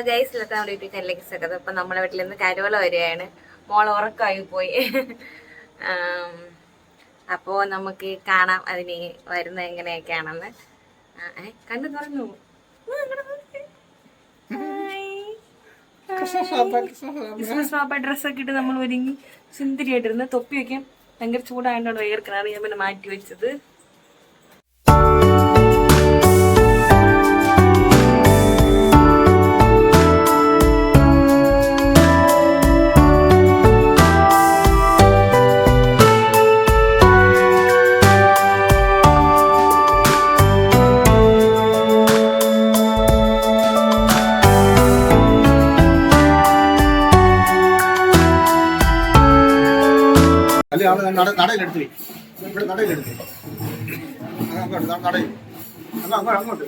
Guys, ഇല്ലാത്ത നമ്മുടെ YouTube ചാനലിലേക്ക് സ്വാഗതം. അപ്പം നമ്മുടെ വീട്ടിൽ നിന്ന് കരോല വരികയാണ്. മോൾ ഉറക്കമായി പോയി. അപ്പോൾ നമുക്ക് കാണാം അതിന് വരുന്നത് എങ്ങനെയൊക്കെയാണെന്ന്. കണ്ടു തുറന്നു. ക്രിസ്മസ് പാപ്പ ഡ്രസ്സൊക്കെ ഇട്ട് നമ്മൾ ഒരുങ്ങി സുന്ദരിയായിട്ടിരുന്ന് തൊപ്പി വയ്ക്കാൻ ഭയങ്കര ചൂടായതുകൊണ്ട് വയർക്കണം. ഞാൻ പിന്നെ മാറ്റി വെച്ചത്. നടയിലെടുത്ത് ഇവിടെ നടയിലെടുത്ത് അങ്ങോട്ട് നടയിൽ അങ്ങോട്ട്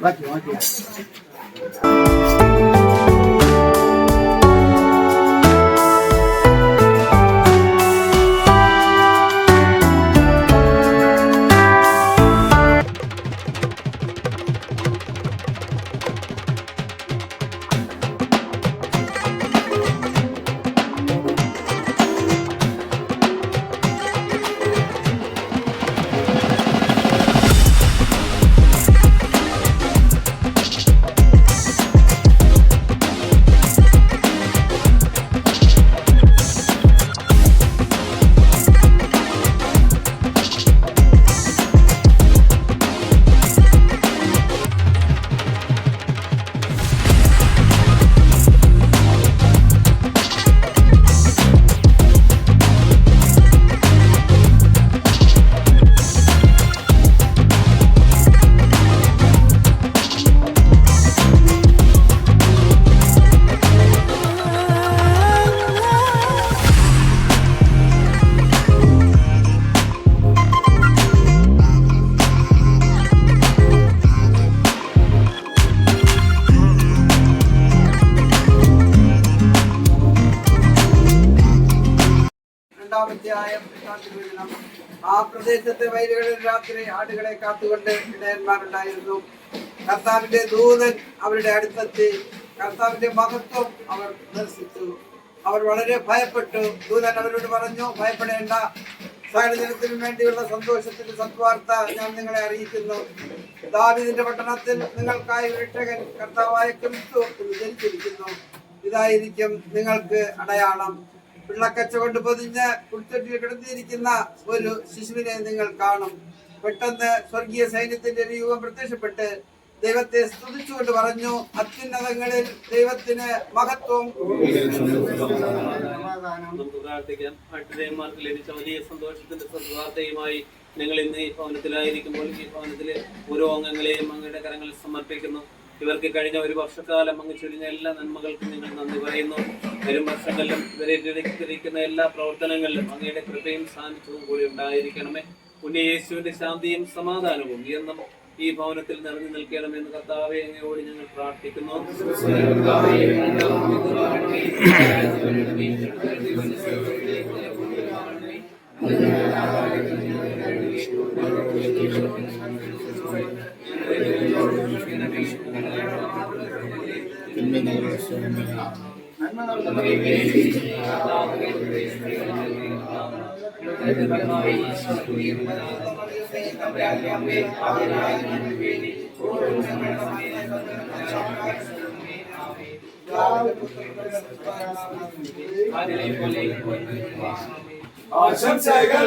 മാറ്റി മാറ്റി. ആ പ്രദേശത്തെ വയലുകളിൽ രാത്രി ആടുകളെ കാത്തുകൊണ്ട് ഇടയന്മാരുണ്ടായിരുന്നു. കർത്താവിന്റെ ദൂതൻ അവരുടെ അടുത്തെത്തി കർത്താവിന്റെ മഹത്വം അവർ ദർശിച്ചു. അവർ വളരെ ഭയപ്പെട്ടു. ദൂതൻ അവരോട് പറഞ്ഞു, ഭയപ്പെടേണ്ട, സകലജനത്തിനും വേണ്ടിയുള്ള സന്തോഷത്തിന്റെ സത്വാർത്ത ഞാൻ നിങ്ങളെ അറിയിക്കുന്നു. ദാവീദിന്റെ പട്ടണത്തിൽ നിങ്ങൾക്കായി രക്ഷകൻ കർത്താവായ ക്രിസ്തു ജനിച്ചിരിക്കുന്നു. ഇതായിരിക്കും നിങ്ങൾക്ക് അടയാളം. പിള്ളക്കച്ച കൊണ്ട് പൊതിഞ്ഞ് പുൽത്തൊട്ടിയിൽ കിടന്നിരിക്കുന്ന ഒരു ശിശുവിനെ നിങ്ങൾ കാണും. പെട്ടെന്ന് സ്വർഗീയ സൈന്യത്തിന്റെ ഒരു യുഗം പ്രത്യക്ഷപ്പെട്ട് ദൈവത്തെ സ്തുതിച്ചുകൊണ്ട് പറഞ്ഞു, അത്യുന്നതങ്ങളിൽ ദൈവത്തിന് മഹത്വം. ലഭിച്ച വലിയ സന്തോഷത്തിന്റെ സദ്വാർത്തയുമായി നിങ്ങൾ ഇന്ന് ഈ ഭവനത്തിലായിരിക്കുമ്പോൾ ഈ ഭവനത്തിലെ ഓരോ അംഗങ്ങളെയും അങ്ങയുടെ കരങ്ങളിൽ സമർപ്പിക്കുന്നു. ഇവർക്ക് കഴിഞ്ഞ ഒരു വർഷക്കാലം അങ്ങ് ചൊരിഞ്ഞ എല്ലാ നന്മകൾക്കും നിങ്ങൾ നന്ദി പറയുന്നു. വരും വർഷങ്ങളിലും ഇവരെ എടുത്തിരിക്കുന്ന എല്ലാ പ്രവർത്തനങ്ങളിലും അങ്ങയുടെ കൃപയും സാന്നിധ്യവും കൂടി ഉണ്ടായിരിക്കണമേ. പുണ്യ യേശുവിന്റെ ശാന്തിയും സമാധാനവും എന്നും ഈ ഭവനത്തിൽ നിറഞ്ഞു നിൽക്കണമെന്ന് കർത്താവേ അങ്ങയോട് ഞങ്ങൾ പ്രാർത്ഥിക്കുന്നു. ആശംസകൾ.